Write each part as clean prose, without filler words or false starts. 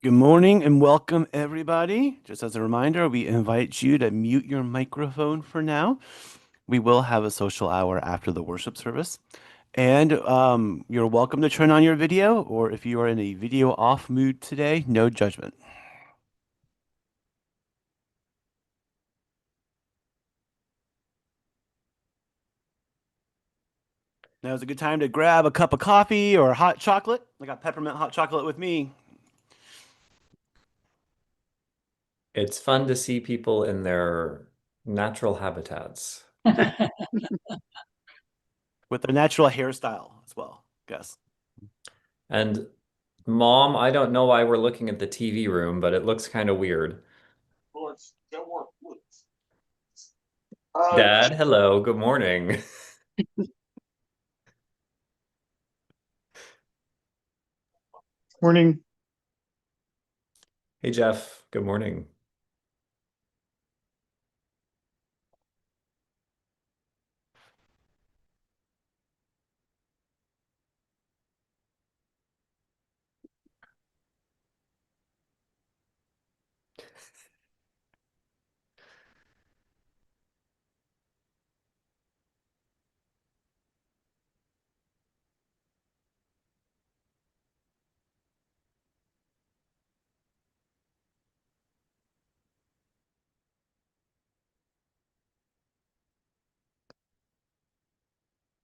Good morning and welcome, everybody. Just as a reminder, we invite you to mute your microphone for now. We will have a social hour after the worship service. And you're welcome to turn on your video, or if you are in a video off mood today, no judgment. Now is a good time to grab a cup of coffee or hot chocolate. I got peppermint hot chocolate with me. It's fun to see people in their natural habitats. With their natural hairstyle as well, guess. And Mom, I don't know why we're looking at the TV room, but it looks kind of weird. Dad, hello, good morning. Morning. Hey Jeff, good morning.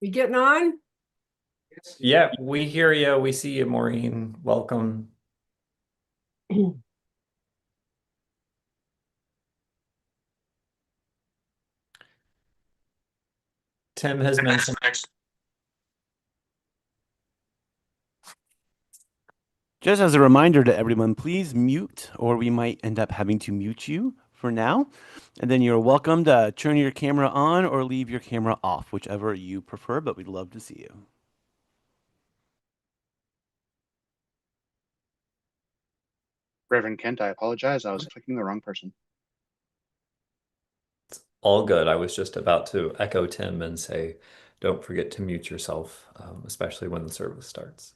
You getting on? Yeah, we hear you. We see you, Maureen. Welcome. Tim has mentioned. Just as a reminder to everyone, please mute, or we might end up having to mute you for now. And then you're welcome to turn your camera on or leave your camera off, whichever you prefer, but we'd love to see you. Reverend Kent, I apologize. I was clicking the wrong person. All good. I was just about to echo Tim and say, don't forget to mute yourself, especially when the service starts.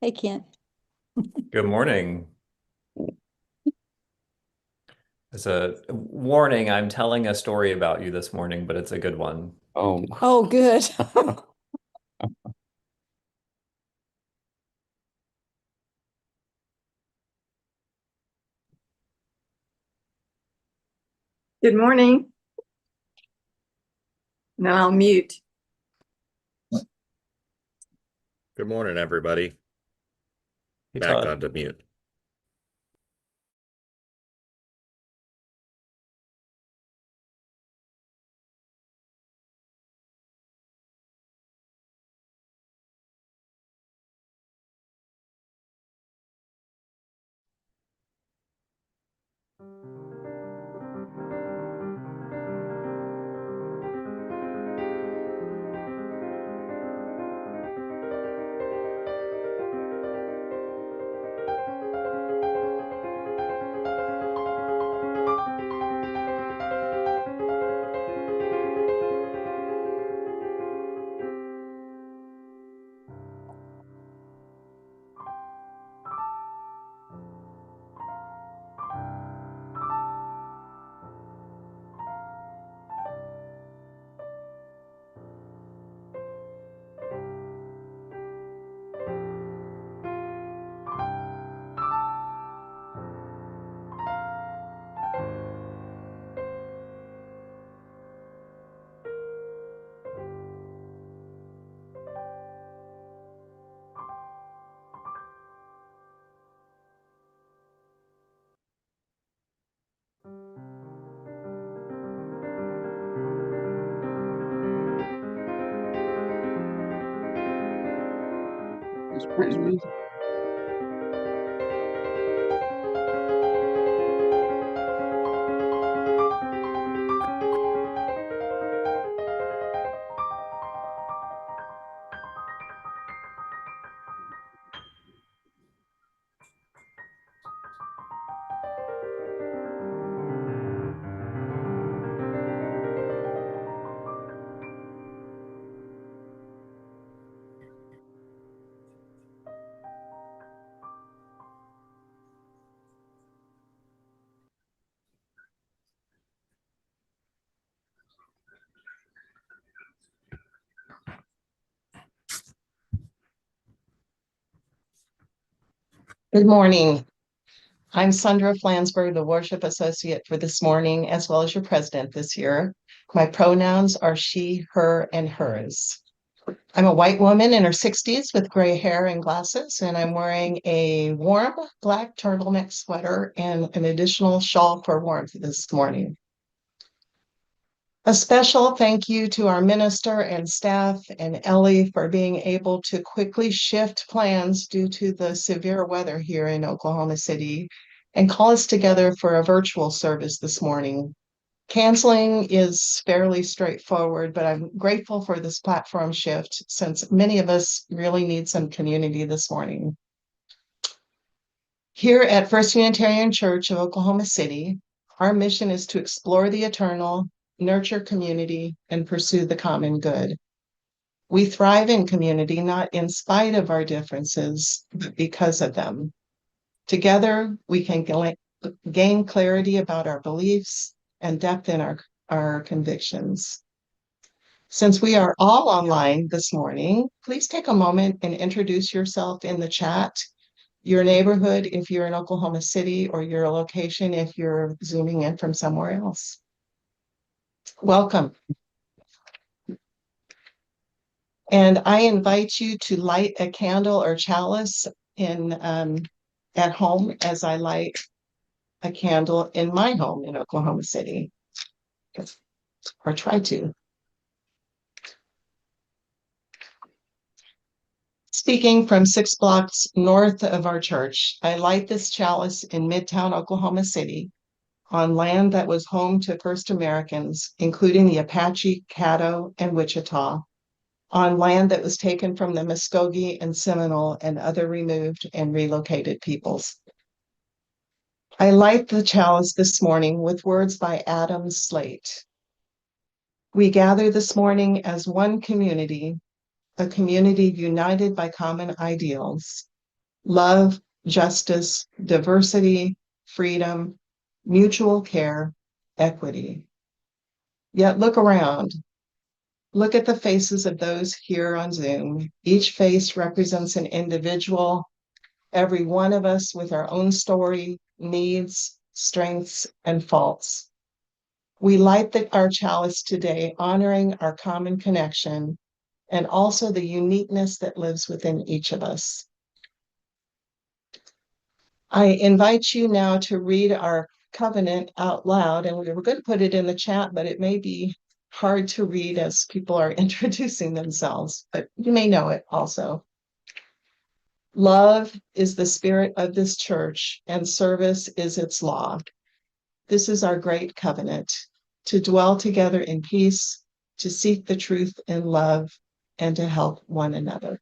Hey, Kent. Good morning. As a warning, I'm telling a story about you this morning, but it's a good one. Oh, good. Good morning. Now I'll mute. Good morning, everybody. Hey, Back Todd. onto mute. It's praise music. Good morning. I'm Sandra Flansburgh, the Worship Associate for this morning, as well as your president this year. My pronouns are she, her, and hers. I'm a white woman in her 60s with gray hair and glasses, and I'm wearing a warm black turtleneck sweater and an additional shawl for warmth this morning. A special thank you to our minister and staff and Ellie for being able to quickly shift plans due to the severe weather here in Oklahoma City and call us together for a virtual service this morning. Canceling is fairly straightforward, but I'm grateful for this platform shift since many of us really need some community this morning. Here at First Unitarian Church of Oklahoma City, our mission is to explore the eternal, nurture community, and pursue the common good. We thrive in community not in spite of our differences, but because of them. Together, we can gain clarity about our beliefs and depth in our convictions. Since we are all online this morning, please take a moment and introduce yourself in the chat, your neighborhood if you're in Oklahoma City, or your location if you're Zooming in from somewhere else. Welcome. And I invite you to light a candle or chalice at home as I light a candle in my home in Oklahoma City, or try to. Speaking from 6 blocks north of our church, I light this chalice in Midtown Oklahoma City on land that was home to First Americans, including the Apache, Caddo, and Wichita, on land that was taken from the Muskogee and Seminole and other removed and relocated peoples. I light the chalice this morning with words by Adam Slate. We gather this morning as one community, a community united by common ideals: love, justice, diversity, freedom, mutual care, equity. Yet look around. Look at the faces of those here on Zoom. Each face represents an individual, every one of us with our own story, needs, strengths, and faults. We light our chalice today, honoring our common connection and also the uniqueness that lives within each of us. I invite you now to read our covenant out loud, and we were going to put it in the chat, but it may be hard to read as people are introducing themselves, but you may know it also. Love is the spirit of this church, and service is its law. This is our great covenant, to dwell together in peace, to seek the truth in love, and to help one another.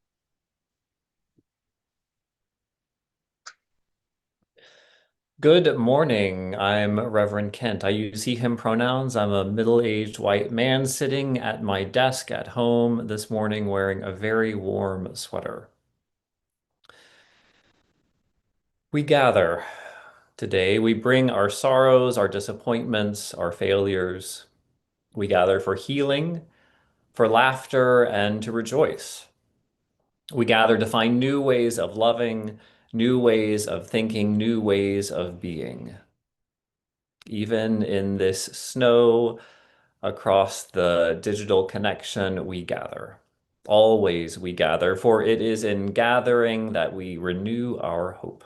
Good morning. I'm Reverend Kent. I use he, him pronouns. I'm a middle-aged white man sitting at my desk at home this morning wearing a very warm sweater. We gather today. We bring our sorrows, our disappointments, our failures. We gather for healing, for laughter, and to rejoice. We gather to find new ways of loving, new ways of thinking, new ways of being. Even in this snow across the digital connection, we gather. Always we gather, for it is in gathering that we renew our hope.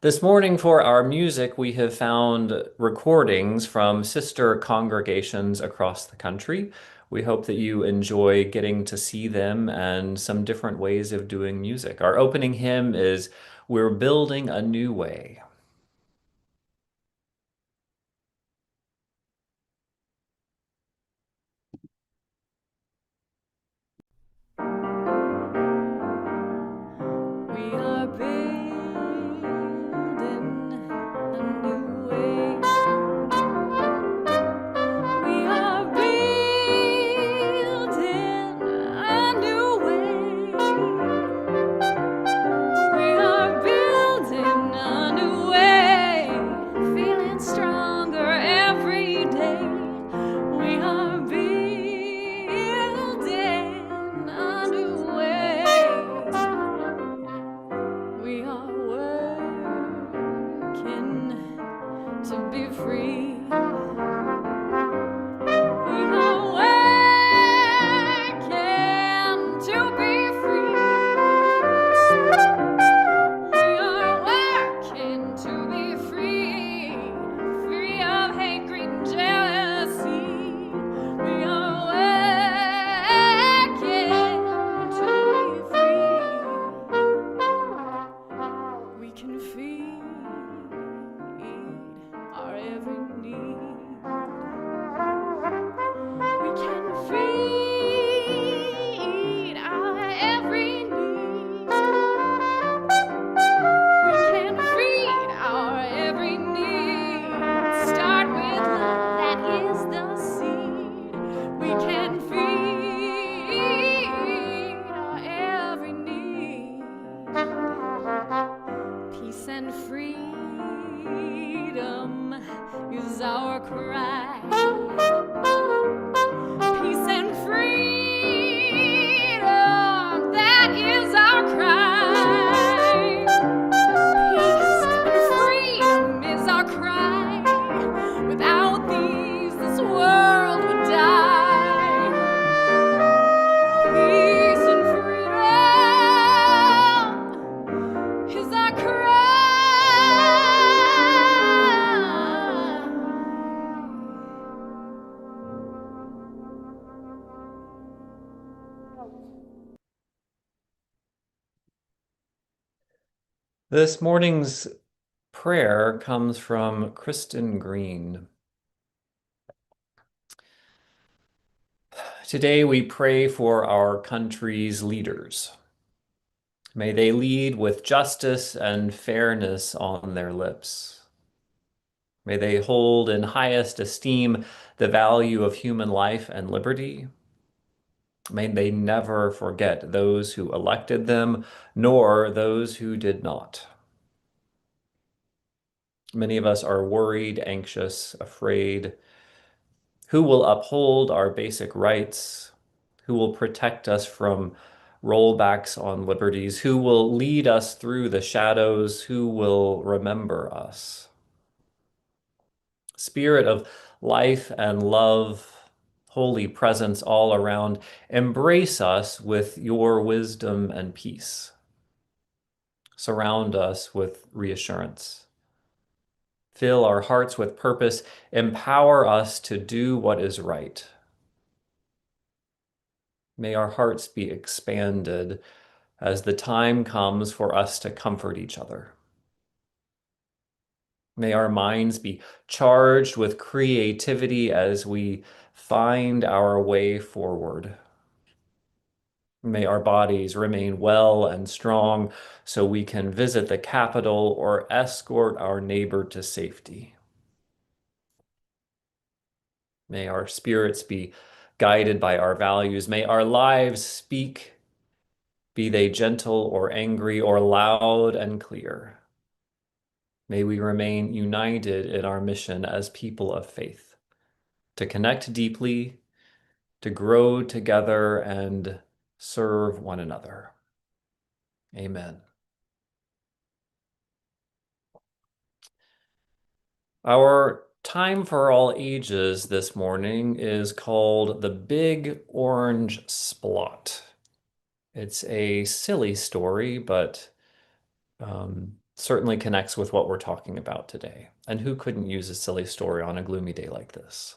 This morning for our music, we have found recordings from sister congregations across the country. We hope that you enjoy getting to see them and some different ways of doing music. Our opening hymn is "We're Building a New Way." We are building a new way. We are building a new way. We are building a new way. We are working to be free. We are working to be free. We are working to be free, free of hate, greed, and jealousy. We are working to be free. We can feed our every need. We can feed our every need. We can feed our every need. Start with love, that is the seed. We can feed our every need. Peace and freedom is our cry. Peace and freedom, that is our cry. Peace and freedom is our cry. Without these, this world would die. Peace and freedom is our cry. This morning's prayer comes from Kristen Green. Today we pray for our country's leaders. May they lead with justice and fairness on their lips. May they hold in highest esteem the value of human life and liberty. May they never forget those who elected them, nor those who did not. Many of us are worried, anxious, afraid. Who will uphold our basic rights? Who will protect us from rollbacks on liberties? Who will lead us through the shadows? Who will remember us? Spirit of life and love, holy presence all around, embrace us with your wisdom and peace. Surround us with reassurance. Fill our hearts with purpose. Empower us to do what is right. May our hearts be expanded as the time comes for us to comfort each other. May our minds be charged with creativity as we find our way forward. May our bodies remain well and strong so we can visit the Capitol or escort our neighbor to safety. May our spirits be guided by our values. May our lives speak, be they gentle or angry or loud and clear. May we remain united in our mission as people of faith, to connect deeply, to grow together, and serve one another. Amen. Our time for all ages this morning is called The Big Orange Splot. It's a silly story, but certainly connects with what we're talking about today. And who couldn't use a silly story on a gloomy day like this?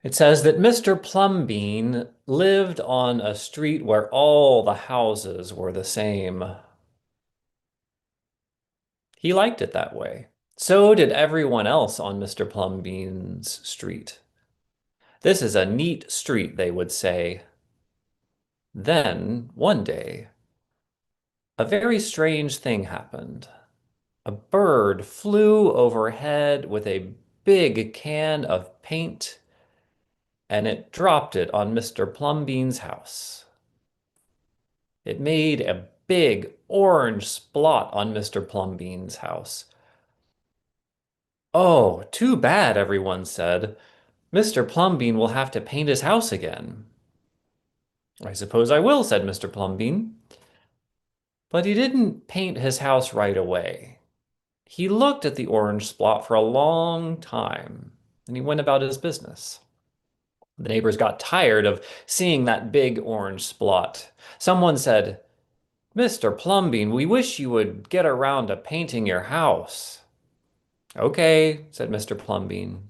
It says that Mr. Plumbean lived on a street where all the houses were the same. He liked it that way. So did everyone else on Mr. Plumbean's street. This is a neat street, they would say. Then, one day, a very strange thing happened. A bird flew overhead with a big can of paint, and it dropped it on Mr. Plumbean's house. It made a big orange splot on Mr. Plumbean's house. Oh, too bad, everyone said. Mr. Plumbean will have to paint his house again. I suppose I will, said Mr. Plumbean. But he didn't paint his house right away. He looked at the orange spot for a long time, and he went about his business. The neighbors got tired of seeing that big orange spot. Someone said, "Mr. Plumbean, we wish you would get around to painting your house." "Okay," said Mr. Plumbean.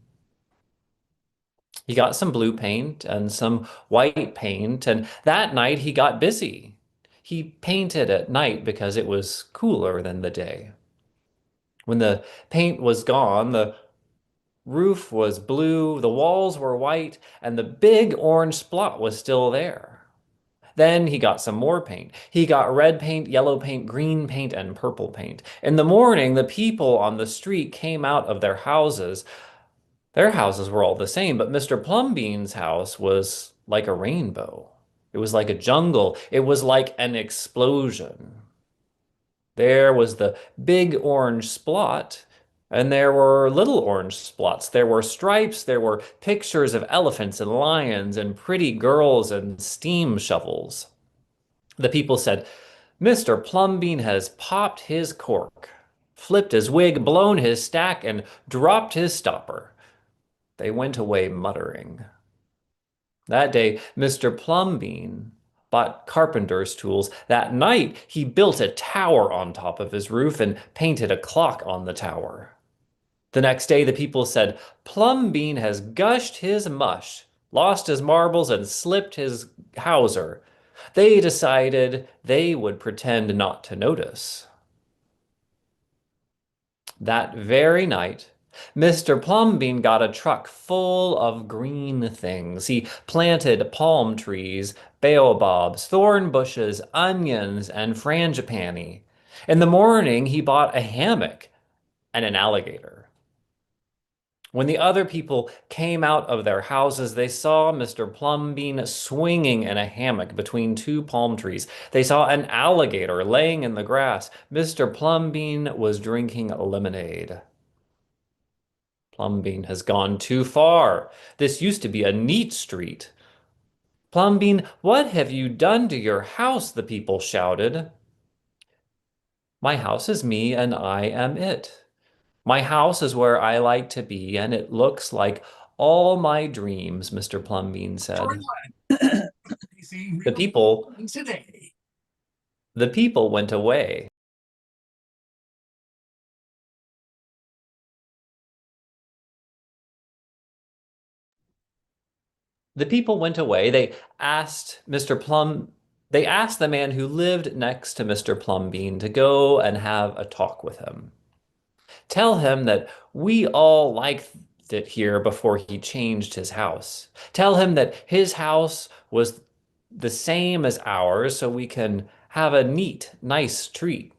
He got some blue paint and some white paint, and that night he got busy. He painted at night because it was cooler than the day. When the paint was gone, the roof was blue, the walls were white, and the big orange spot was still there. Then he got some more paint. He got red paint, yellow paint, green paint, and purple paint. In the morning, the people on the street came out of their houses. Their houses were all the same, but Mr. Plumbean's house was like a rainbow. It was like a jungle. It was like an explosion. There was the big orange spot, and there were little orange spots. There were stripes, there were pictures of elephants and lions and pretty girls and steam shovels. The people said, "Mr. Plumbean has popped his cork, flipped his wig, blown his stack, and dropped his stopper." They went away muttering. That day, Mr. Plumbean bought carpenter's tools. That night, he built a tower on top of his roof and painted a clock on the tower. The next day, the people said, "Plumbean has gushed his mush, lost his marbles, and slipped his hawser." They decided they would pretend not to notice. That very night, Mr. Plumbean got a truck full of green things. He planted palm trees, baobabs, thorn bushes, onions, and frangipani. In the morning, he bought a hammock and an alligator. When the other people came out of their houses, they saw Mr. Plumbean swinging in a hammock between two palm trees. They saw an alligator laying in the grass. Mr. Plumbean was drinking lemonade. Plumbean has gone too far. This used to be a neat street. "Plumbean, what have you done to your house?" the people shouted. "My house is me and I am it. My house is where I like to be, and it looks like all my dreams," Mr. Plumbean said. The people, the people went away. The people went away. They asked the man who lived next to Mr. Plumbean to go and have a talk with him. "Tell him that we all liked it here before he changed his house. Tell him that his house was the same as ours so we can have a neat, nice treat."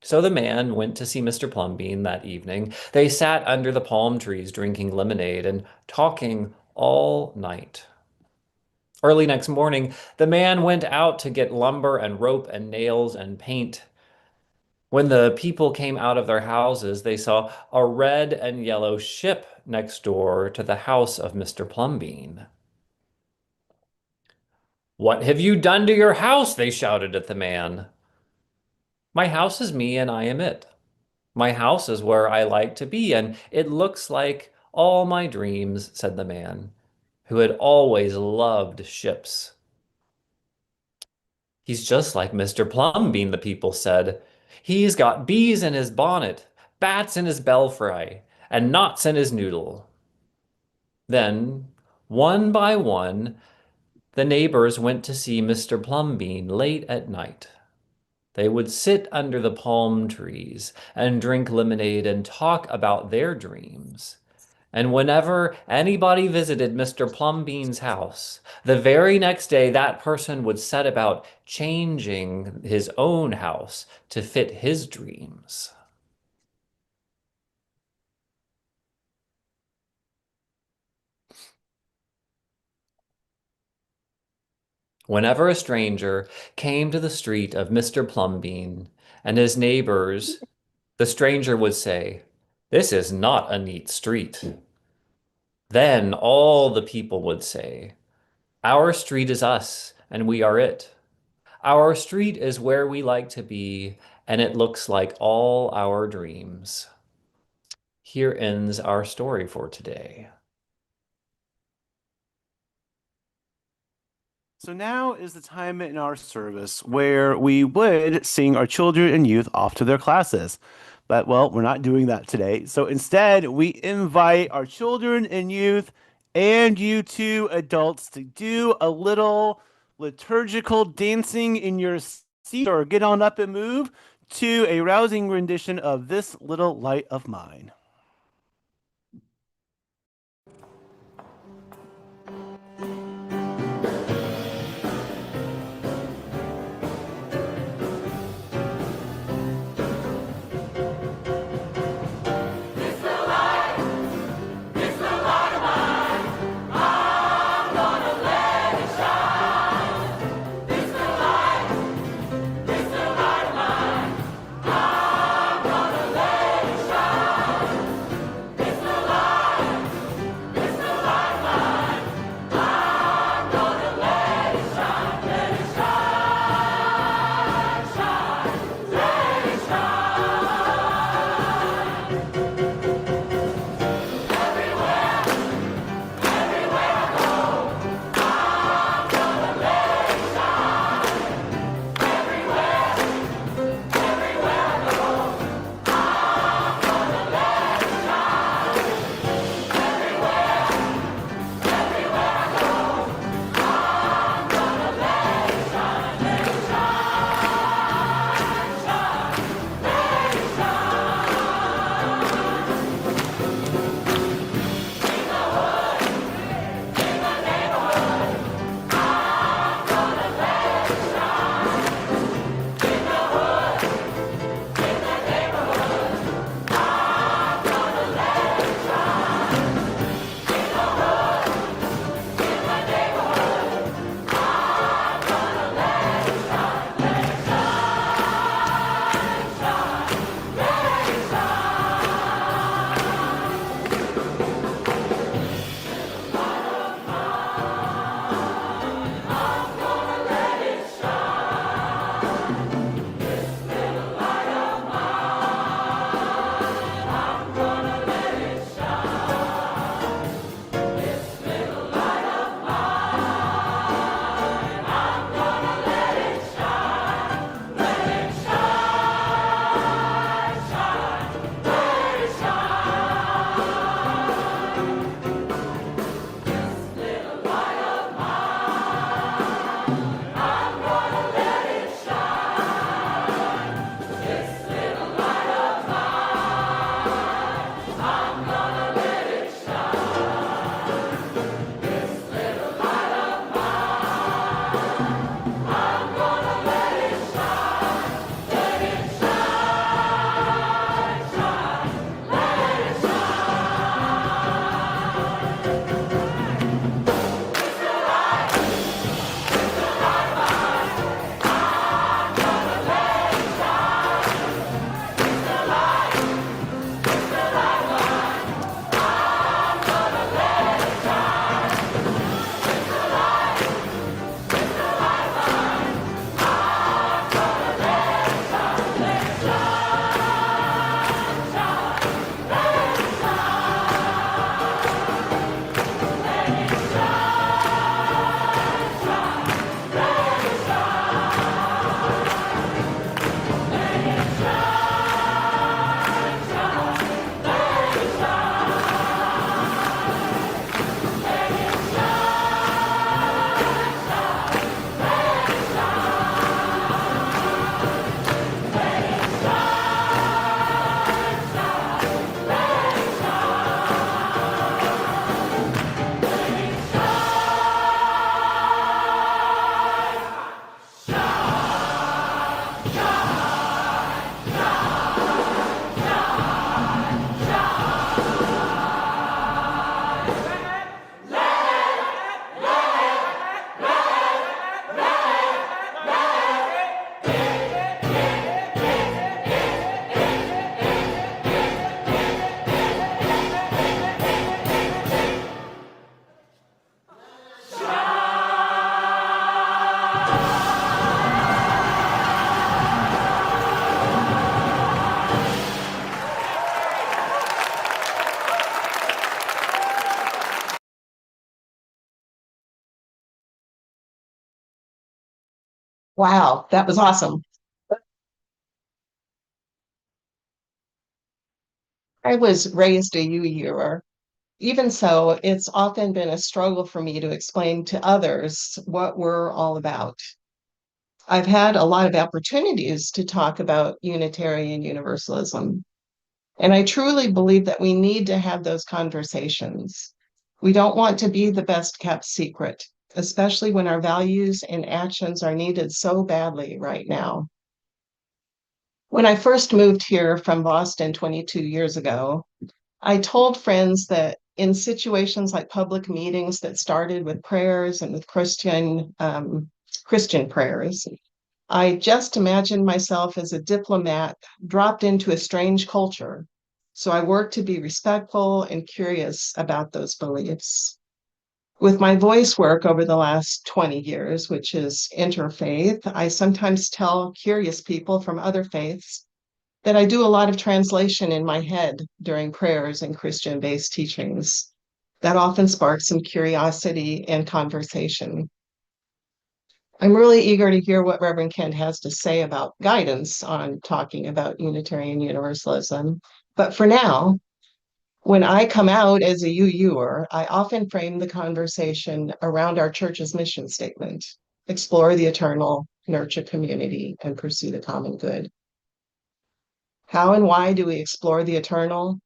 So the man went to see Mr. Plumbean that evening. They sat under the palm trees drinking lemonade and talking all night. Early next morning, the man went out to get lumber and rope and nails and paint. When the people came out of their houses, they saw a red and yellow ship next door to the house of Mr. Plumbean. "What have you done to your house?" they shouted at the man. "My house is me and I am it. My house is where I like to be, and it looks like all my dreams," said the man, who had always loved ships. "He's just like Mr. Plumbean," the people said. "He's got bees in his bonnet, bats in his belfry, and knots in his noodle." Then, one by one, the neighbors went to see Mr. Plumbean late at night. They would sit under the palm trees and drink lemonade and talk about their dreams. And whenever anybody visited Mr. Plumbean's house, the very next day that person would set about changing his own house to fit his dreams. Whenever a stranger came to the street of Mr. Plumbean and his neighbors, the stranger would say, "This is not a neat street." Then all the people would say, "Our street is us, and we are it. Our street is where we like to be, and it looks like all our dreams. Here ends our story for today. So now is the time in our service where we would sing our children and youth off to their classes. But, well, we're not doing that today. So instead, we invite our children and youth and you two adults to do a little liturgical dancing in your seat or get on up and move to a rousing rendition of This Little Light of Mine. Wow, that was awesome. I was raised a UUer. Even so, it's often been a struggle for me to explain to others what we're all about. I've had a lot of opportunities to talk about Unitarian Universalism, and I truly believe that we need to have those conversations. We don't want to be the best kept secret, especially when our values and actions are needed so badly right now. When I first moved here from Boston 22 years ago, I told friends that in situations like public meetings that started with prayers and with Christian prayers, I just imagined myself as a diplomat dropped into a strange culture. So I worked to be respectful and curious about those beliefs. With my voice work over the last 20 years, which is interfaith, I sometimes tell curious people from other faiths that I do a lot of translation in my head during prayers and Christian-based teachings. That often sparks some curiosity and conversation. I'm really eager to hear what Reverend Kent has to say about guidance on talking about Unitarian Universalism. But for now, when I come out as a UUer, I often frame the conversation around our church's mission statement: explore the eternal, nurture community, and pursue the common good. How and why do we explore the eternal?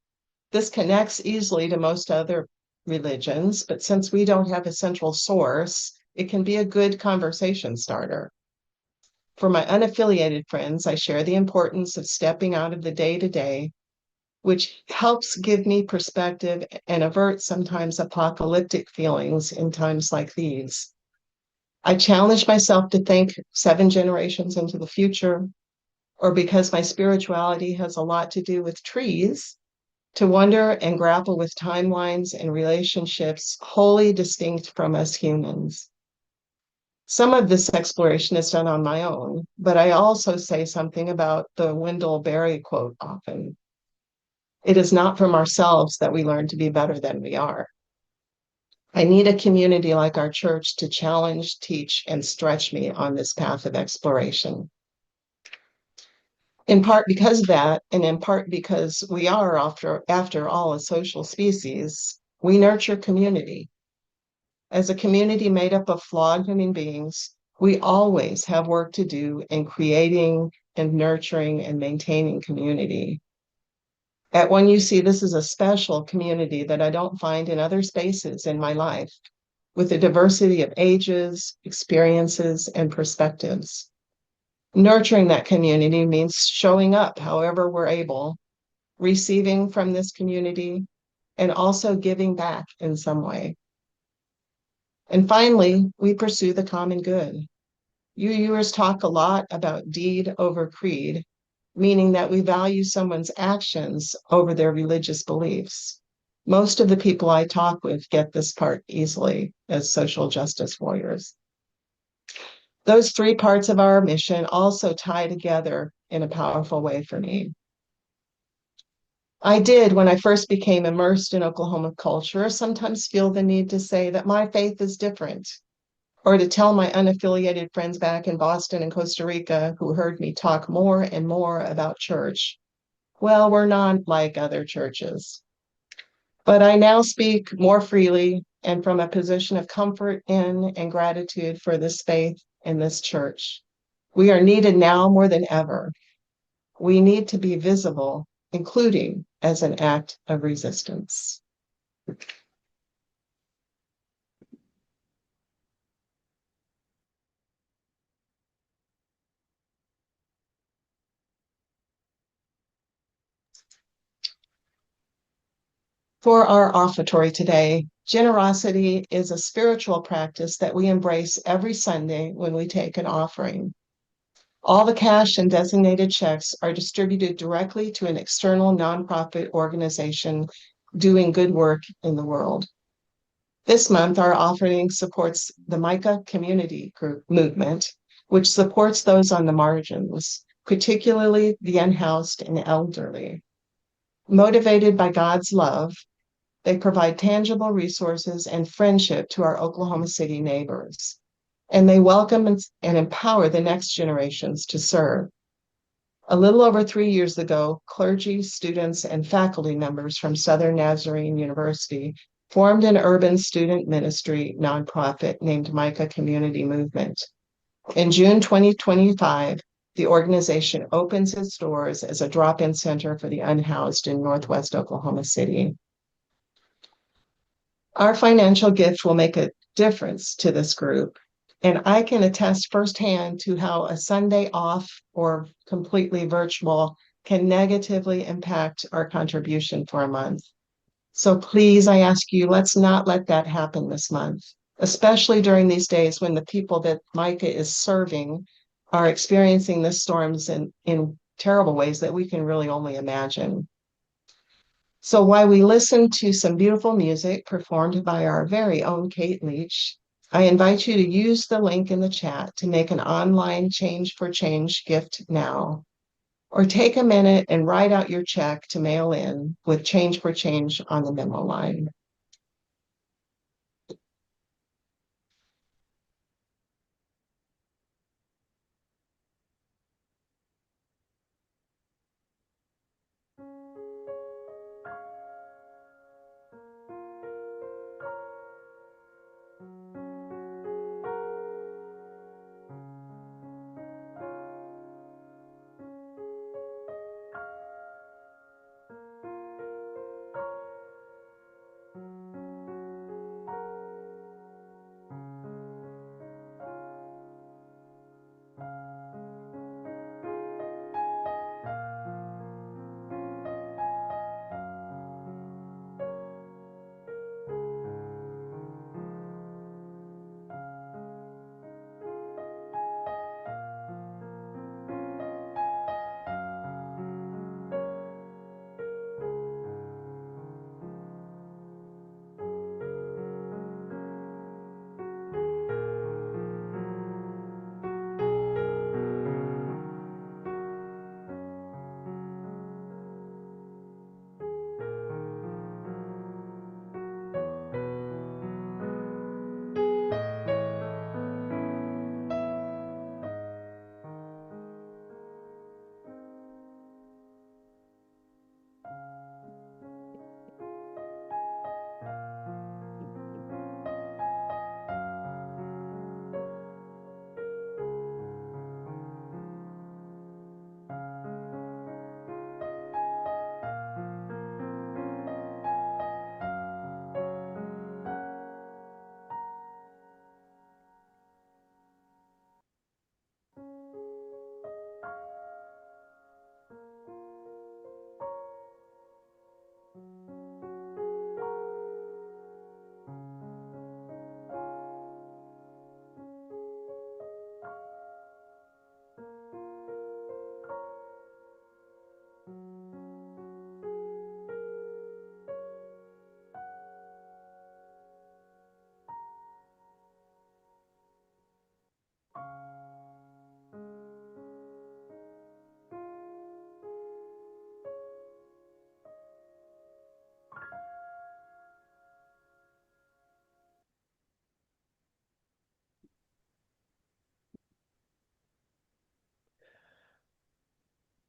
This connects easily to most other religions, but since we don't have a central source, it can be a good conversation starter. For my unaffiliated friends, I share the importance of stepping out of the day-to-day, which helps give me perspective and avert sometimes apocalyptic feelings in times like these. I challenge myself to think 7 generations into the future, or because my spirituality has a lot to do with trees, to wonder and grapple with timelines and relationships wholly distinct from us humans. Some of this exploration is done on my own, but I also say something about the Wendell Berry quote often. It is not from ourselves that we learn to be better than we are. I need a community like our church to challenge, teach, and stretch me on this path of exploration. In part because of that, and in part because we are, after all, a social species, we nurture community. As a community made up of flawed human beings, we always have work to do in creating and nurturing and maintaining community. At One UC, this is a special community that I don't find in other spaces in my life, with a diversity of ages, experiences, and perspectives. Nurturing that community means showing up however we're able, receiving from this community, and also giving back in some way. And finally, we pursue the common good. UUers talk a lot about deed over creed, meaning that we value someone's actions over their religious beliefs. Most of the people I talk with get this part easily as social justice warriors. Those 3 parts of our mission also tie together in a powerful way for me. I did, when I first became immersed in Oklahoma culture, sometimes feel the need to say that my faith is different, or to tell my unaffiliated friends back in Boston and Costa Rica who heard me talk more and more about church, well, we're not like other churches. But I now speak more freely and from a position of comfort in and gratitude for this faith and this church. We are needed now more than ever. We need to be visible, including as an act of resistance. For our offertory today, generosity is a spiritual practice that we embrace every Sunday when we take an offering. All the cash and designated checks are distributed directly to an external nonprofit organization doing good work in the world. This month, our offering supports the Micah Community Group movement, which supports those on the margins, particularly the unhoused and elderly. Motivated by God's love, they provide tangible resources and friendship to our Oklahoma City neighbors. and they welcome and empower the next generations to serve. A little over 3 years ago, clergy, students, and faculty members from Southern Nazarene University formed an urban student ministry nonprofit named Micah Community Movement. In June 2025, the organization opens its doors as a drop-in center for the unhoused in Northwest Oklahoma City. Our financial gift will make a difference to this group, and I can attest firsthand to how a Sunday off or completely virtual can negatively impact our contribution for a month. So please, I ask you, let's not let that happen this month, especially during these days when the people that Micah is serving are experiencing the storms in terrible ways that we can really only imagine. So while we listen to some beautiful music performed by our very own Kate Leach, I invite you to use the link in the chat to make an online Change for Change gift now. Or take a minute and write out your check to mail in with Change for Change on the memo line.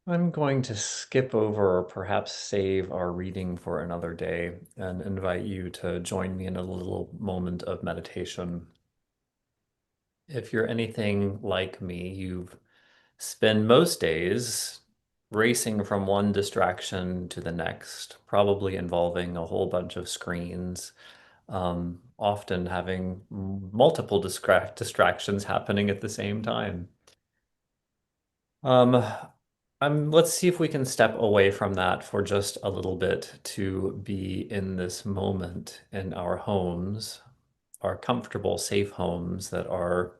I'm going to skip over or perhaps save our reading for another day and invite you to join me in a little moment of meditation. If you're anything like me, you've spent most days racing from one distraction to the next, probably involving a whole bunch of screens, often having multiple distractions happening at the same time. Let's see if we can step away from that for just a little bit to be in this moment in our homes, our comfortable, safe homes that are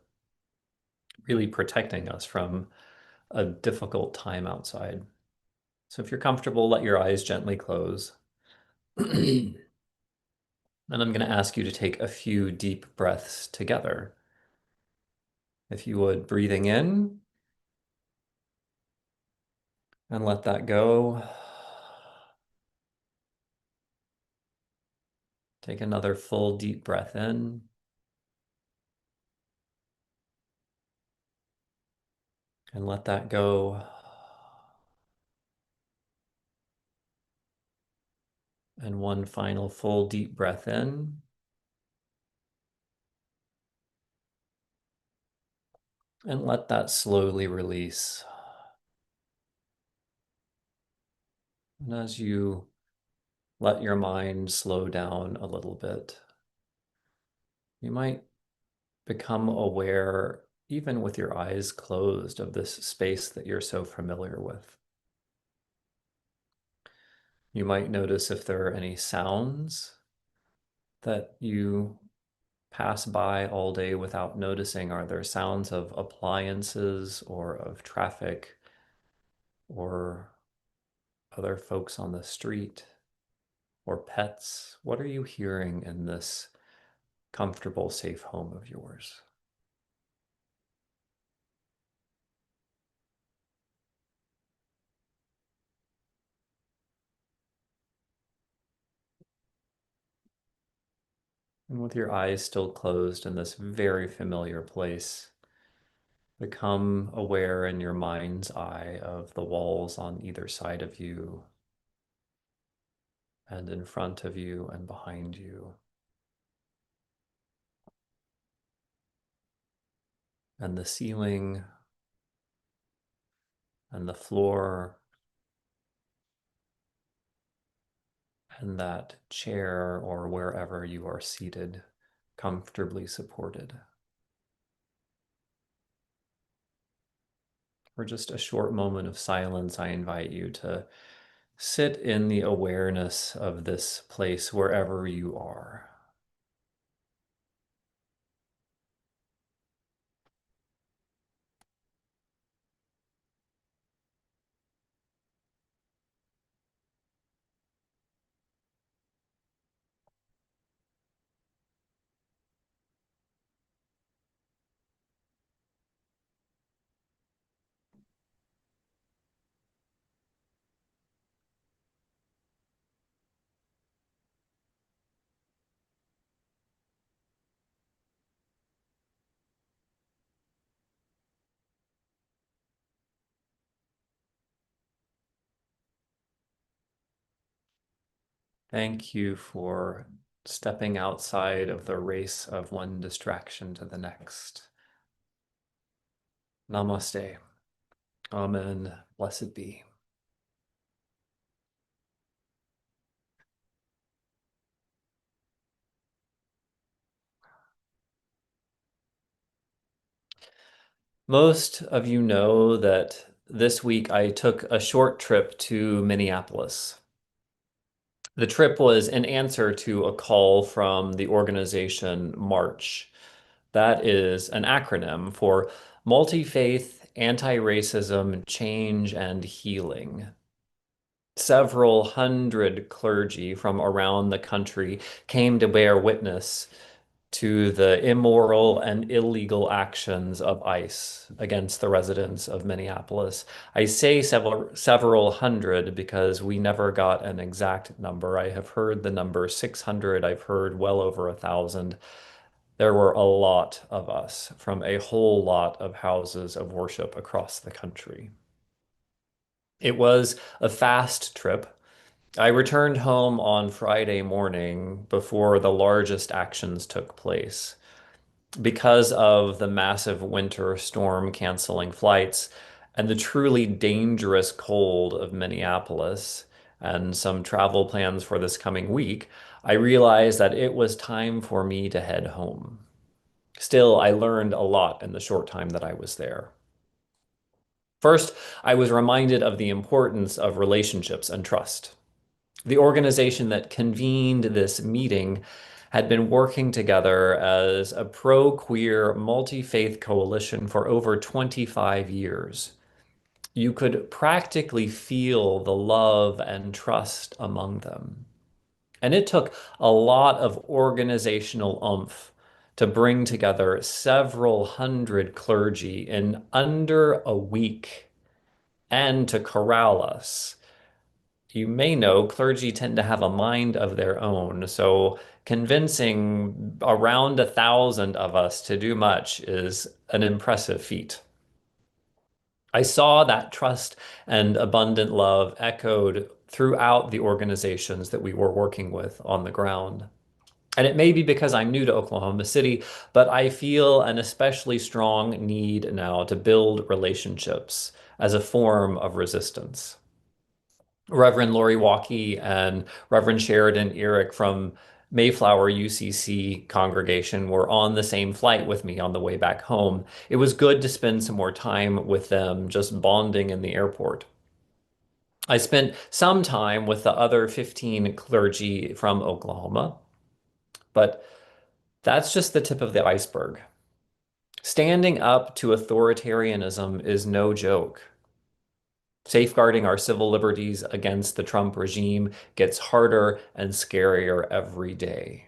really protecting us from a difficult time outside. So if you're comfortable, let your eyes gently close. And I'm going to ask you to take a few deep breaths together. If you would, breathing in and let that go. Take another full deep breath in. And let that go. And one final full deep breath in. And let that slowly release. And as you let your mind slow down a little bit, you might become aware, even with your eyes closed, of this space that you're so familiar with. You might notice if there are any sounds that you pass by all day without noticing. Are there sounds of appliances or of traffic or other folks on the street or pets? What are you hearing in this comfortable, safe home of yours? And with your eyes still closed in this very familiar place, become aware in your mind's eye of the walls on either side of you and in front of you and behind you. And the ceiling and the floor and that chair or wherever you are seated, comfortably supported. For just a short moment of silence, I invite you to sit in the awareness of this place wherever you are. Thank you for stepping outside of the race of one distraction to the next. Namaste. Amen. Blessed be. Most of you know that this week I took a short trip to Minneapolis. The trip was an answer to a call from the organization March. That is an acronym for Multi-Faith, Anti-Racism, Change, and Healing. Several hundred clergy from around the country came to bear witness to the immoral and illegal actions of ICE against the residents of Minneapolis. I say several hundred because we never got an exact number. I have heard the number 600. I've heard well over 1,000. There were a lot of us from a whole lot of houses of worship across the country. It was a fast trip. I returned home on Friday morning before the largest actions took place. Because of the massive winter storm canceling flights and the truly dangerous cold of Minneapolis and some travel plans for this coming week, I realized that it was time for me to head home. Still, I learned a lot in the short time that I was there. First, I was reminded of the importance of relationships and trust. The organization that convened this meeting had been working together as a pro-queer, multi-faith coalition for over 25 years. You could practically feel the love and trust among them. And it took a lot of organizational oomph to bring together several hundred clergy in under a week and to corral us. You may know clergy tend to have a mind of their own, so convincing around 1,000 of us to do much is an impressive feat. I saw that trust and abundant love echoed throughout the organizations that we were working with on the ground. And it may be because I'm new to Oklahoma City, but I feel an especially strong need now to build relationships as a form of resistance. Reverend Lori Walkie and Reverend Sheridan Eric from Mayflower UCC congregation were on the same flight with me on the way back home. It was good to spend some more time with them, just bonding in the airport. I spent some time with the other 15 clergy from Oklahoma, but that's just the tip of the iceberg. Standing up to authoritarianism is no joke. Safeguarding our civil liberties against the Trump regime gets harder and scarier every day.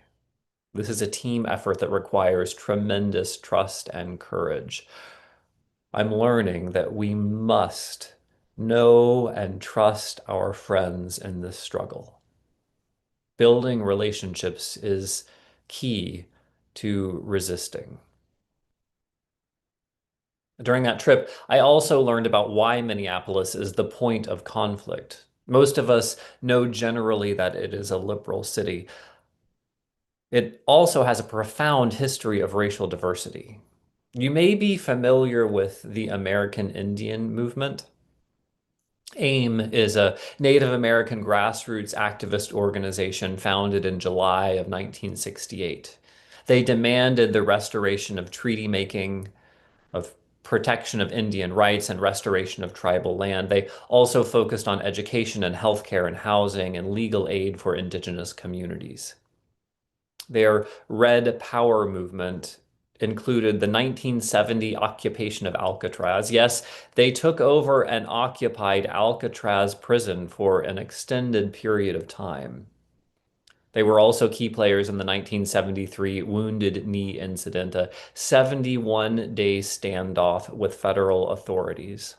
This is a team effort that requires tremendous trust and courage. I'm learning that we must know and trust our friends in this struggle. Building relationships is key to resisting. During that trip, I also learned about why Minneapolis is the point of conflict. Most of us know generally that it is a liberal city. It also has a profound history of racial diversity. You may be familiar with the American Indian movement. AIM is a Native American grassroots activist organization founded in July of 1968. They demanded the restoration of treaty making, of protection of Indian rights and restoration of tribal land. They also focused on education and healthcare and housing and legal aid for indigenous communities. Their Red Power movement included the 1970 occupation of Alcatraz. Yes, they took over and occupied Alcatraz prison for an extended period of time. They were also key players in the 1973 Wounded Knee incident, a 71-day standoff with federal authorities.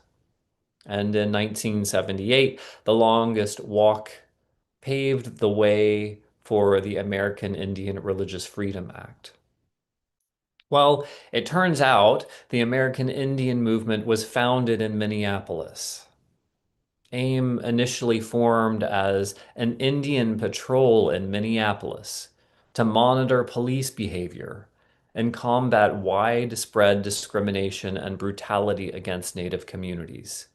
And in 1978, the longest walk paved the way for the American Indian Religious Freedom Act. Well, it turns out the American Indian movement was founded in Minneapolis. AIM initially formed as an Indian patrol in Minneapolis to monitor police behavior and combat widespread discrimination and brutality against Native communities.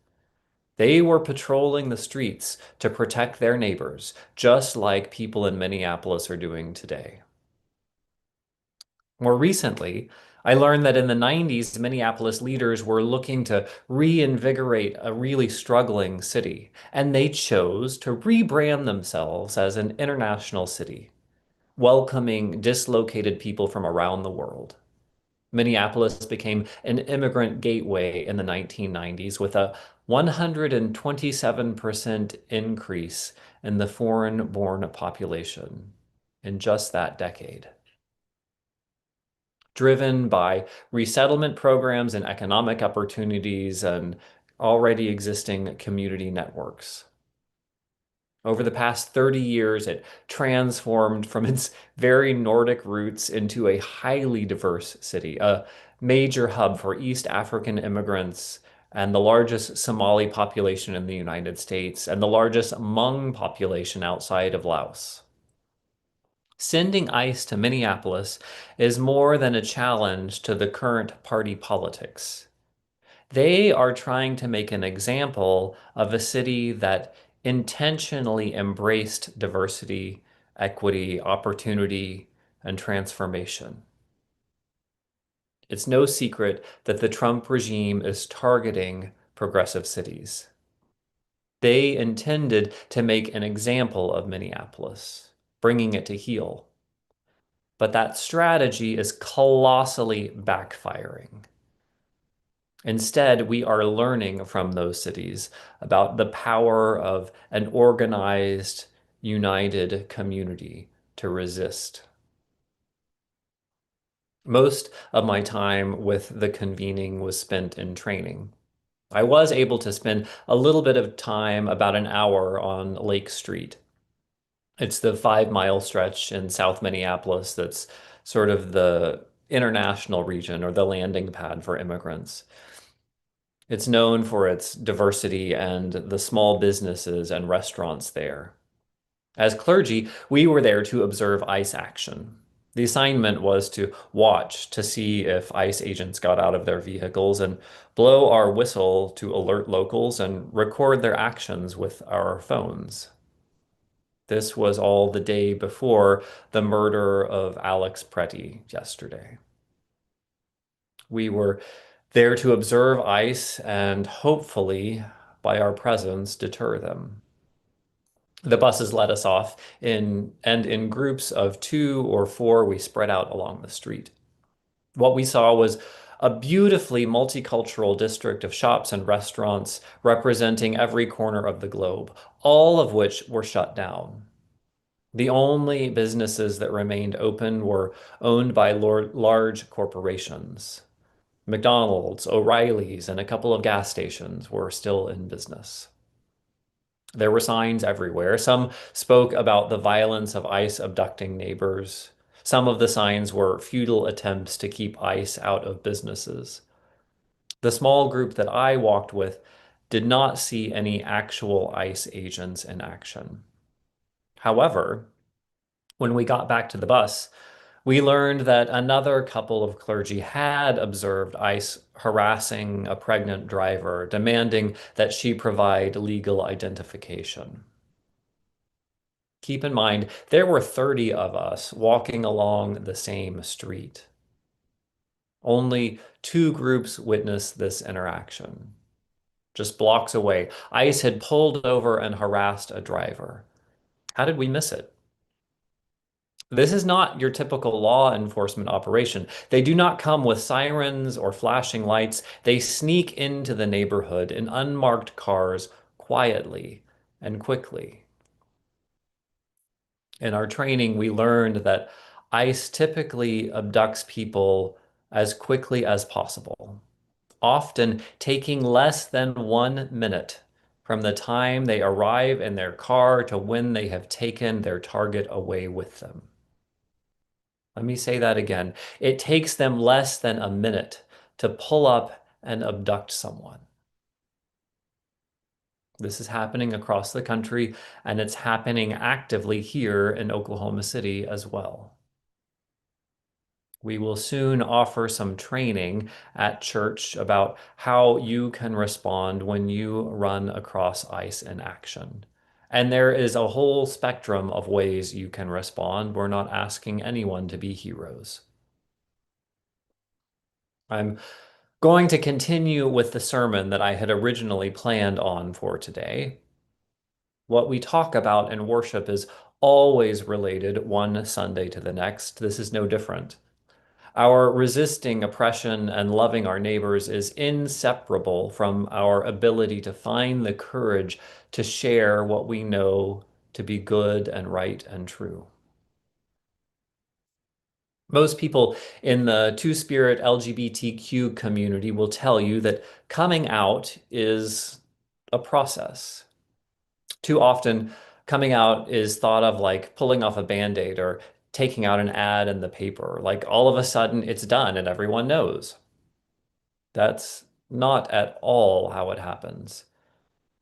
They were patrolling the streets to protect their neighbors, just like people in Minneapolis are doing today. More recently, I learned that in the 90s, Minneapolis leaders were looking to reinvigorate a really struggling city, and they chose to rebrand themselves as an international city, welcoming dislocated people from around the world. Minneapolis became an immigrant gateway in the 1990s with a 127% increase in the foreign-born population in just that decade. Driven by resettlement programs and economic opportunities and already existing community networks. Over the past 30 years, it transformed from its very Nordic roots into a highly diverse city, a major hub for East African immigrants and the largest Somali population in the United States and the largest Hmong population outside of Laos. Sending ICE to Minneapolis is more than a challenge to the current party politics. They are trying to make an example of a city that intentionally embraced diversity, equity, opportunity, and transformation. It's no secret that the Trump regime is targeting progressive cities. They intended to make an example of Minneapolis, bringing it to heel. But that strategy is colossally backfiring. Instead, we are learning from those cities about the power of an organized, united community to resist. Most of my time with the convening was spent in training. I was able to spend a little bit of time, about an hour, on Lake Street. It's the 5-mile stretch in South Minneapolis that's sort of the international region or the landing pad for immigrants. It's known for its diversity and the small businesses and restaurants there. As clergy, we were there to observe ICE action. The assignment was to watch to see if ICE agents got out of their vehicles and blow our whistle to alert locals and record their actions with our phones. This was all the day before the murder of Alex Pretty yesterday. We were there to observe ICE and hopefully, by our presence, deter them. The buses let us off in groups of 2 or 4, we spread out along the street. What we saw was a beautifully multicultural district of shops and restaurants representing every corner of the globe, all of which were shut down. The only businesses that remained open were owned by large corporations. McDonald's, O'Reilly's, and a couple of gas stations were still in business. There were signs everywhere. Some spoke about the violence of ICE abducting neighbors. Some of the signs were futile attempts to keep ICE out of businesses. The small group that I walked with did not see any actual ICE agents in action. However, when we got back to the bus, we learned that another couple of clergy had observed ICE harassing a pregnant driver, demanding that she provide legal identification. Keep in mind, there were 30 of us walking along the same street. Only 2 groups witnessed this interaction. Just blocks away, ICE had pulled over and harassed a driver. How did we miss it? This is not your typical law enforcement operation. They do not come with sirens or flashing lights. They sneak into the neighborhood in unmarked cars quietly and quickly. In our training, we learned that ICE typically abducts people as quickly as possible, often taking less than 1 minute from the time they arrive in their car to when they have taken their target away with them. Let me say that again. It takes them less than a minute to pull up and abduct someone. This is happening across the country, and it's happening actively here in Oklahoma City as well. We will soon offer some training at church about how you can respond when you run across ICE in action. And there is a whole spectrum of ways you can respond. We're not asking anyone to be heroes. I'm going to continue with the sermon that I had originally planned on for today. What we talk about in worship is always related one Sunday to the next. This is no different. Our resisting oppression and loving our neighbors is inseparable from our ability to find the courage to share what we know to be good and right and true. Most people in the Two-Spirit LGBTQ community will tell you that coming out is a process. Too often, coming out is thought of like pulling off a Band-Aid or taking out an ad in the paper. Like all of a sudden it's done and everyone knows. That's not at all how it happens.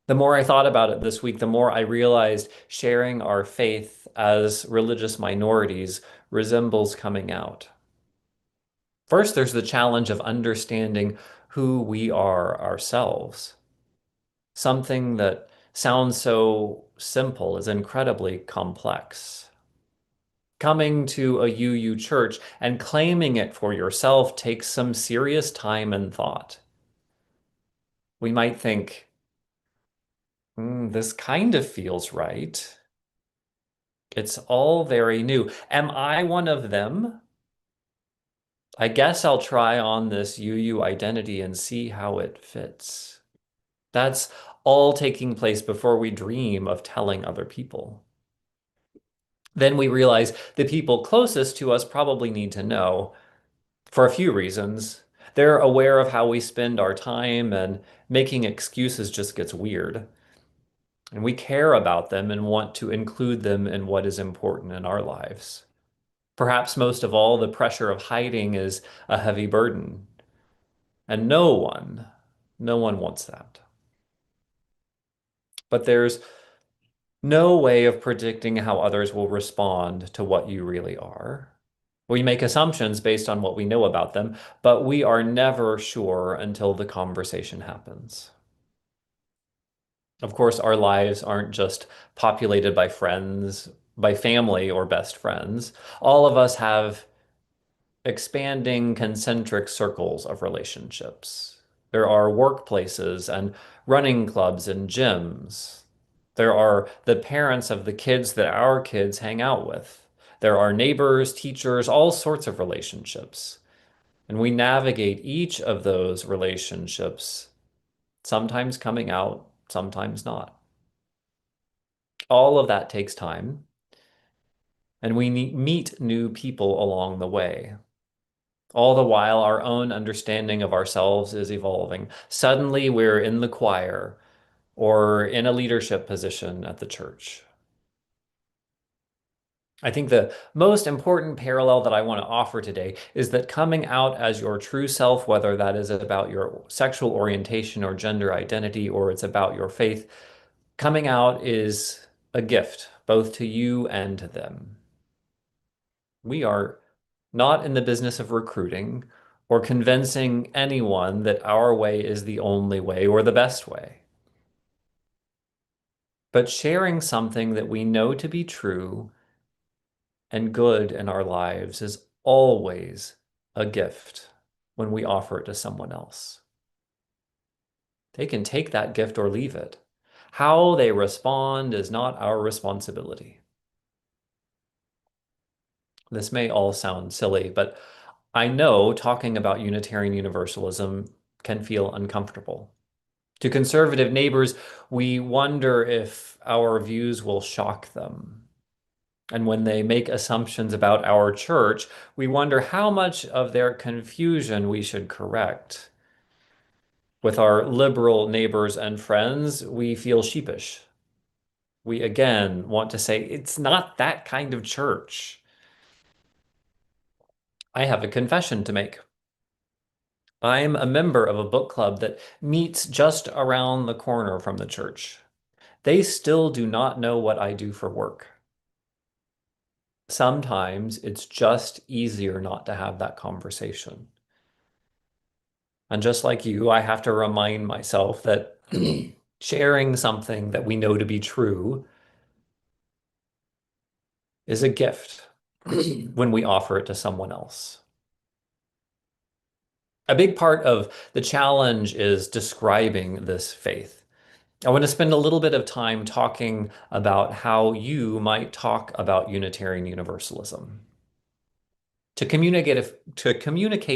The more I thought about it this week, the more I realized sharing our faith as religious minorities resembles coming out. First, there's the challenge of understanding who we are ourselves. Something that sounds so simple is incredibly complex. Coming to a UU church and claiming it for yourself takes some serious time and thought. We might think, this kind of feels right. It's all very new. Am I one of them? I guess I'll try on this UU identity and see how it fits. That's all taking place before we dream of telling other people. Then we realize the people closest to us probably need to know for a few reasons. They're aware of how we spend our time, and making excuses just gets weird. And we care about them and want to include them in what is important in our lives. Perhaps most of all, the pressure of hiding is a heavy burden. And no one, No one wants that. But there's no way of predicting how others will respond to what you really are. We make assumptions based on what we know about them, but we are never sure until the conversation happens. Of course, our lives aren't just populated by friends, by family or best friends. All of us have expanding concentric circles of relationships. There are workplaces and running clubs and gyms. There are the parents of the kids that our kids hang out with. There are neighbors, teachers, all sorts of relationships. And we navigate each of those relationships, sometimes coming out, sometimes not. All of that takes time. And we meet new people along the way. All the while, our own understanding of ourselves is evolving. Suddenly, we're in the choir or in a leadership position at the church. I think the most important parallel that I want to offer today is that coming out as your true self, whether that is about your sexual orientation or gender identity, or it's about your faith, coming out is a gift, both to you and to them. We are not in the business of recruiting or convincing anyone that our way is the only way or the best way, but sharing something that we know to be true and good in our lives is always a gift when we offer it to someone else. They can take that gift or leave it. How they respond is not our responsibility. This may all sound silly, but I know talking about Unitarian Universalism can feel uncomfortable. To conservative neighbors, we wonder if our views will shock them. And when they make assumptions about our church, we wonder how much of their confusion we should correct. With our liberal neighbors and friends, we feel sheepish. We again want to say, it's not that kind of church. I have a confession to make. I'm a member of a book club that meets just around the corner from the church. They still do not know what I do for work. Sometimes it's just easier not to have that conversation. And just like you, I have to remind myself that sharing something that we know to be true is a gift when we offer it to someone else. A big part of the challenge is describing this faith. I want to spend a little bit of time talking about how you might talk about Unitarian Universalism. To communicate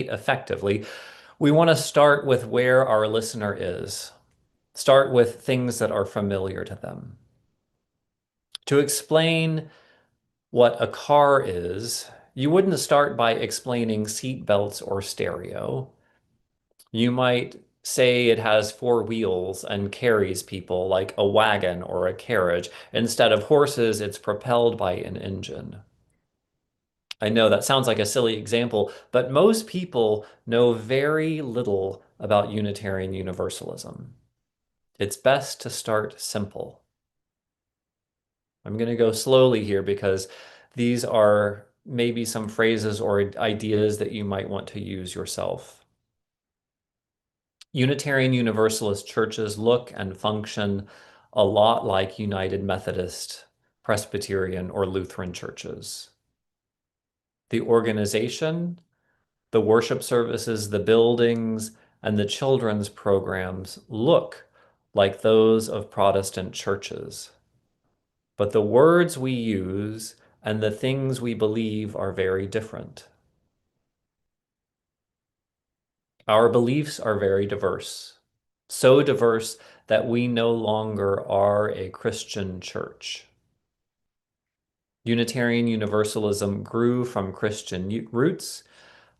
effectively, we want to start with where our listener is. Start with things that are familiar to them. To explain what a car is, you wouldn't start by explaining seat belts or stereo. You might say it has four wheels and carries people like a wagon or a carriage. Instead of horses, it's propelled by an engine. I know that sounds like a silly example, but most people know very little about Unitarian Universalism. It's best to start simple. I'm going to go slowly here because these are maybe some phrases or ideas that you might want to use yourself. Unitarian Universalist churches look and function a lot like United Methodist, Presbyterian, or Lutheran churches. The organization, the worship services, the buildings, and the children's programs look like those of Protestant churches. But the words we use and the things we believe are very different. Our beliefs are very diverse, so diverse that we no longer are a Christian church. Unitarian Universalism grew from Christian roots,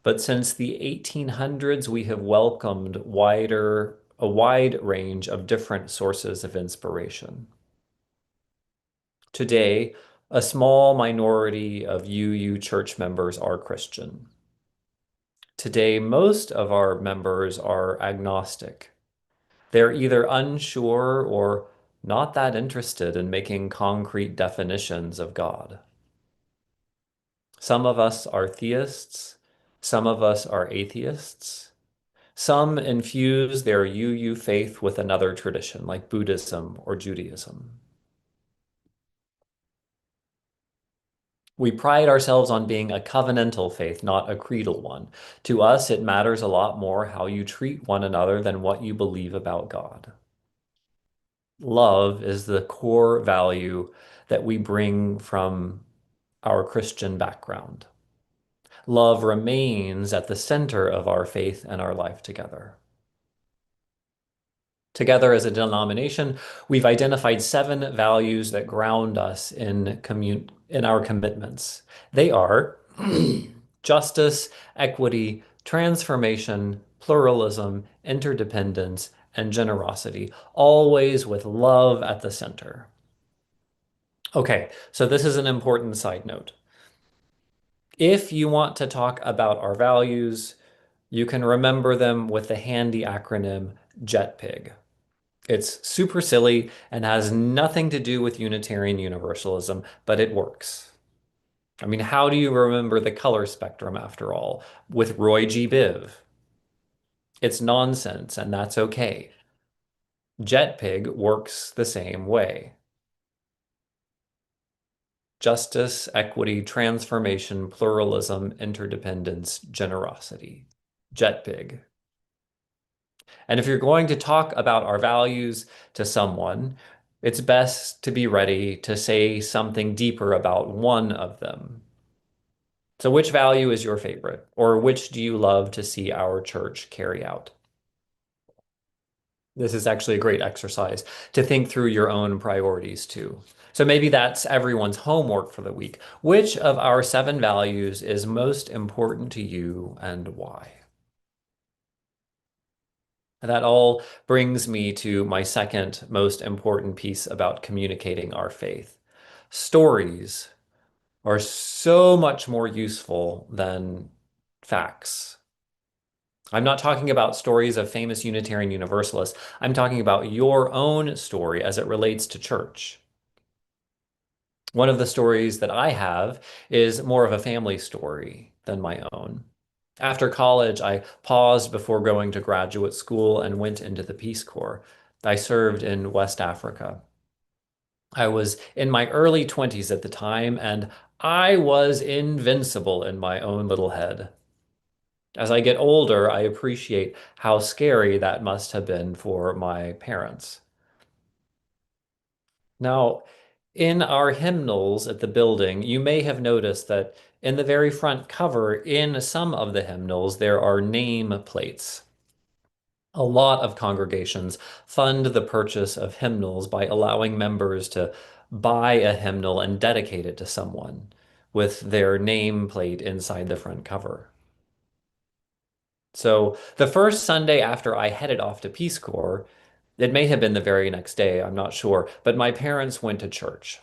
but since the 1800s, we have welcomed a wide range of different sources of inspiration. Today, a small minority of UU church members are Christian. Today, most of our members are agnostic. They're either unsure or not that interested in making concrete definitions of God. Some of us are theists, some of us are atheists. Some infuse their UU faith with another tradition, like Buddhism or Judaism. We pride ourselves on being a covenantal faith, not a creedal one. To us, it matters a lot more how you treat one another than what you believe about God. Love is the core value that we bring from our Christian background. Love remains at the center of our faith and our life together. Together as a denomination, we've identified 7 values that ground us in our commitments. They are justice, equity, transformation, pluralism, interdependence, and generosity, always with love at the center. Okay, so this is an important side note. If you want to talk about our values, you can remember them with the handy acronym JETPIG. It's super silly and has nothing to do with Unitarian Universalism, but it works. I mean, how do you remember the color spectrum after all? With Roy G. Biv. It's nonsense, and that's okay. JETPIG works the same way. Justice, equity, transformation, pluralism, interdependence, generosity. JETPIG. And if you're going to talk about our values to someone, it's best to be ready to say something deeper about one of them. So which value is your favorite? Or which do you love to see our church carry out? This is actually a great exercise to think through your own priorities too. So maybe that's everyone's homework for the week. Which of our 7 values is most important to you and why? That all brings me to my second most important piece about communicating our faith. Stories are so much more useful than facts. I'm not talking about stories of famous Unitarian Universalists. I'm talking about your own story as it relates to church. One of the stories that I have is more of a family story than my own. After college, I paused before going to graduate school and went into the Peace Corps. I served in West Africa. I was in my early 20s at the time, and I was invincible in my own little head. As I get older, I appreciate how scary that must have been for my parents. Now, in our hymnals at the building, you may have noticed that in the very front cover, in some of the hymnals, there are name plates. A lot of congregations fund the purchase of hymnals by allowing members to buy a hymnal and dedicate it to someone with their nameplate inside the front cover. So the first Sunday after I headed off to Peace Corps, it may have been the very next day, I'm not sure, but my parents went to church.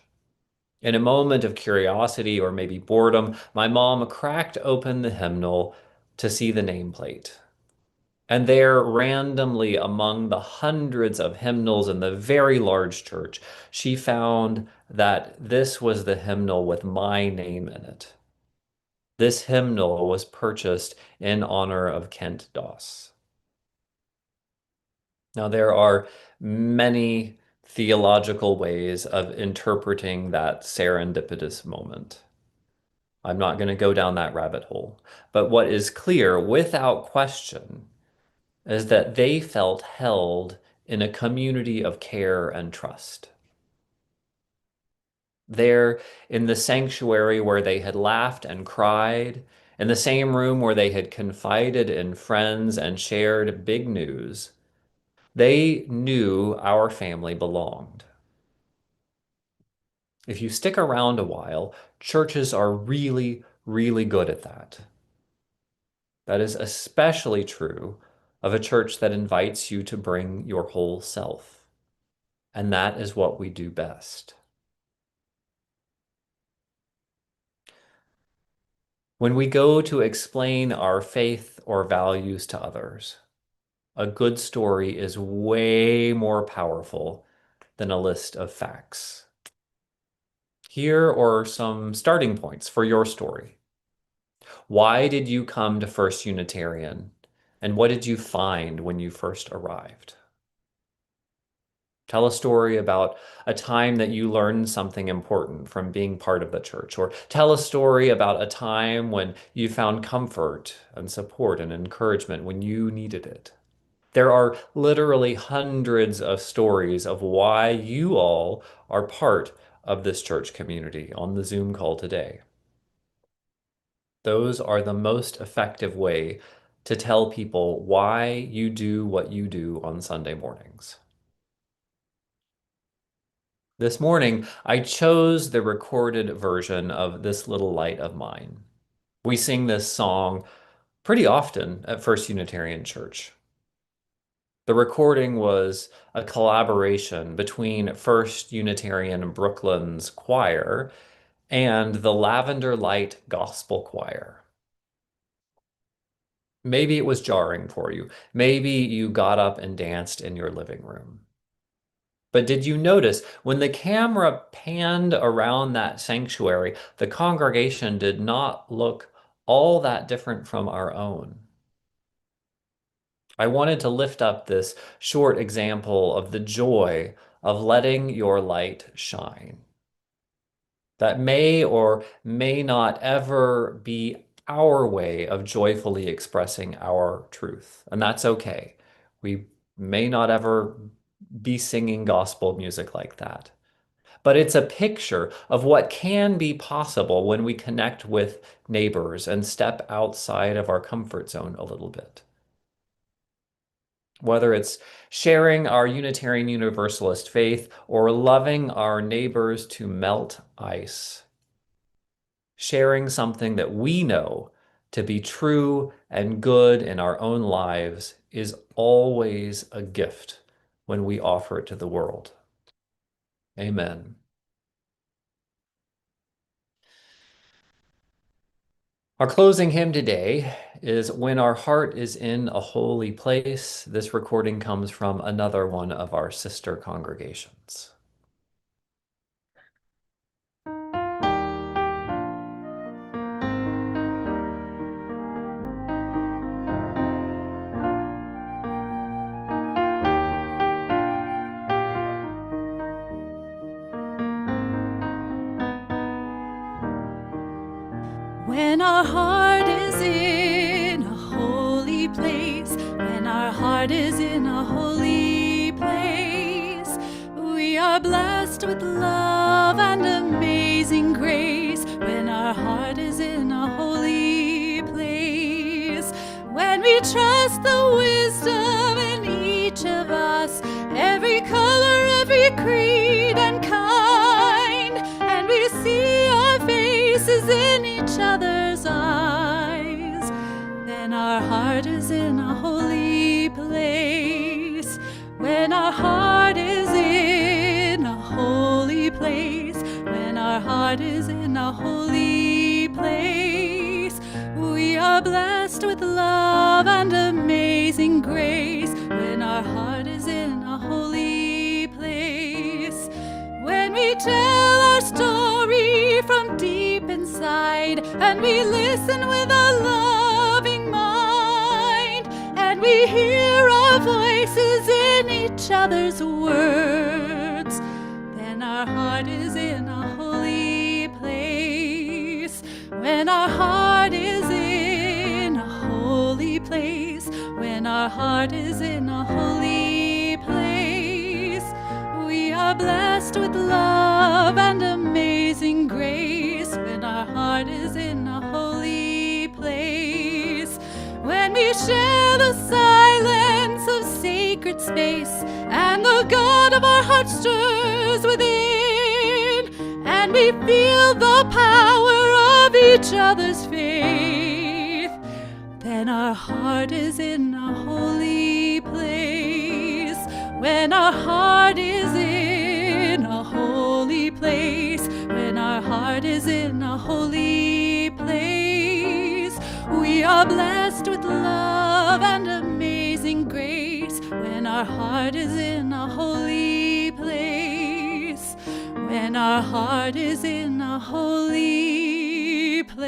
In a moment of curiosity or maybe boredom, my mom cracked open the hymnal to see the nameplate. And there, randomly among the hundreds of hymnals in the very large church, she found that this was the hymnal with my name in it. This hymnal was purchased in honor of Kent Doss. Now, there are many theological ways of interpreting that serendipitous moment. I'm not going to go down that rabbit hole. But what is clear, without question, is that they felt held in a community of care and trust. There in the sanctuary where they had laughed and cried, in the same room where they had confided in friends and shared big news, they knew our family belonged. If you stick around a while, churches are really, really good at that. That is especially true of a church that invites you to bring your whole self. And that is what we do best. When we go to explain our faith or values to others, A good story is way more powerful than a list of facts. Here are some starting points for your story. Why did you come to First Unitarian? And what did you find when you first arrived? Tell a story about a time that you learned something important from being part of the church, or tell a story about a time when you found comfort and support and encouragement when you needed it. There are literally hundreds of stories of why you all are part of this church community on the Zoom call today. Those are the most effective way to tell people why you do what you do on Sunday mornings. This morning, I chose the recorded version of This Little Light of Mine. We sing this song pretty often at First Unitarian Church. The recording was a collaboration between First Unitarian Brooklyn's choir and the Lavender Light Gospel Choir. Maybe it was jarring for you. Maybe you got up and danced in your living room. But did you notice when the camera panned around that sanctuary, the congregation did not look all that different from our own? I wanted to lift up this short example of the joy of letting your light shine. That may or may not ever be our way of joyfully expressing our truth, and that's okay. We may not ever be singing gospel music like that. But it's a picture of what can be possible when we connect with neighbors and step outside of our comfort zone a little bit. Whether it's sharing our Unitarian Universalist faith or loving our neighbors to melt ice, sharing something that we know to be true and good in our own lives is always a gift when we offer it to the world. Amen. Our closing hymn today is When Our Heart is in a Holy Place. This recording comes from another one of our sister congregations. When our heart is in a holy place, when our heart is in a holy place, we are blessed with love and amazing grace. When our heart is in a holy place, when we trust the wisdom in each of us, every color, every creed and kind, and we see our faces in each other's eyes, then our heart is in a holy place. When our heart is in a holy place, when our heart is in a holy place, we are blessed with love and amazing grace. When our heart is in a holy place, when we tell our story from deep inside, and we listen with a loving mind, and we hear our voices in each other's words, then our heart is in a holy place. When our heart is in a holy place, when our heart is in a holy place, we are blessed with love and amazing grace. When our heart is in a holy place, when we share the silence of sacred space, and the God of our heart stirs within, and we feel the power of each other's faith, then our heart is in a holy place. When our heart is in a holy place, when our heart is in a holy place, we are blessed with love and amazing amazing grace, when our heart is in a holy place, when our heart is in a holy place.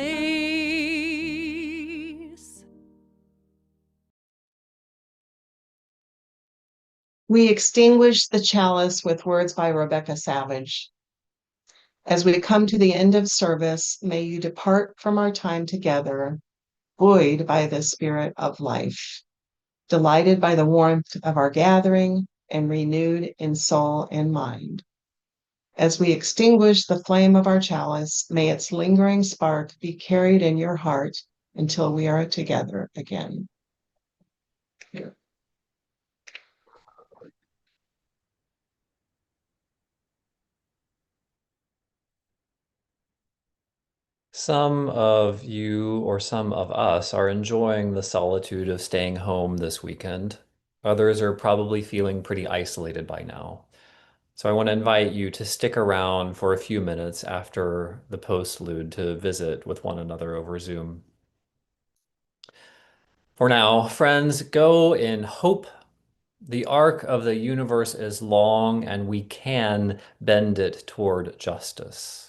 We extinguish the chalice with words by Rebecca Savage. As we come to the end of service, may you depart from our time together, buoyed by the spirit of life, delighted by the warmth of our gathering, and renewed in soul and mind. As we extinguish the flame of our chalice, may its lingering spark be carried in your heart until we are together again. Here. Some of you or some of us are enjoying the solitude of staying home this weekend. Others are probably feeling pretty isolated by now. So I want to invite you to stick around for a few minutes after the postlude to visit with one another over Zoom. For now, friends, go in hope. The arc of the universe is long, and we can bend it toward justice.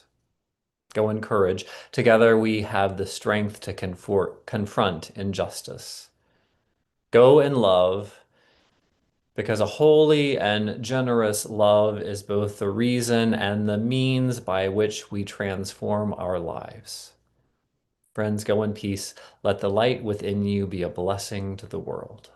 Go in courage. Together we have the strength to confront injustice. Go in love, because a holy and generous love is both the reason and the means by which we transform our lives. Friends, go in peace. Let the light within you be a blessing to the world.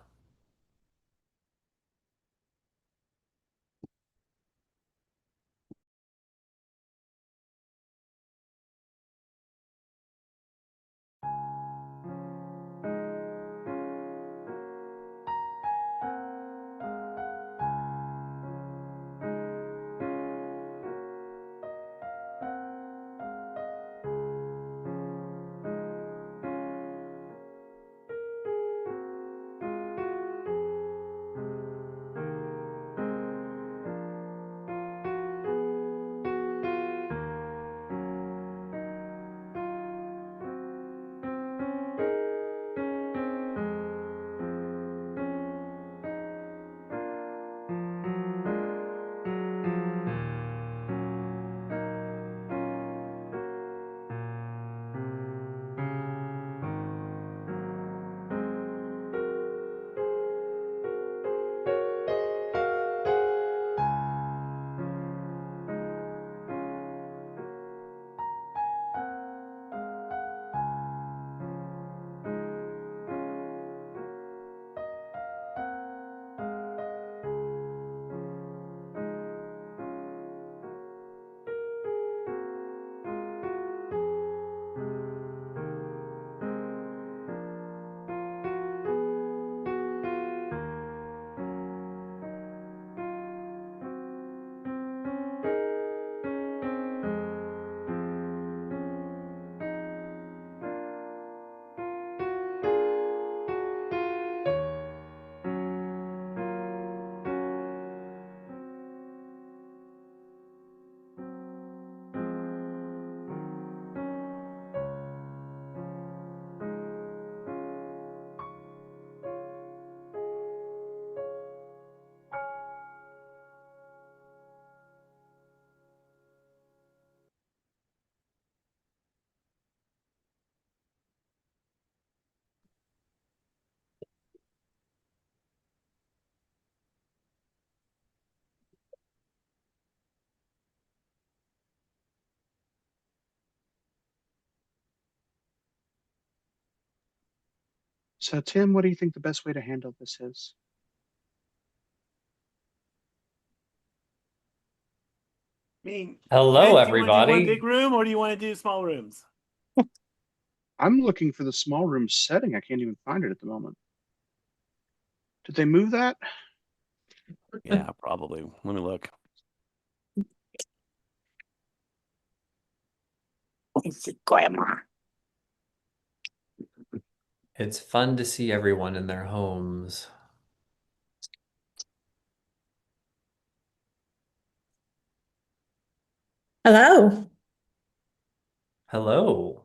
So, Tim, what do you think the best way to handle this is? I mean, Hello, Vince, do you want to do one everybody. big room or do you want to do small rooms? I'm looking for the small room setting. I can't even find it at the moment. Did they move that? Yeah, probably. Let me look. It's fun to see everyone in their homes. Hello. Hello.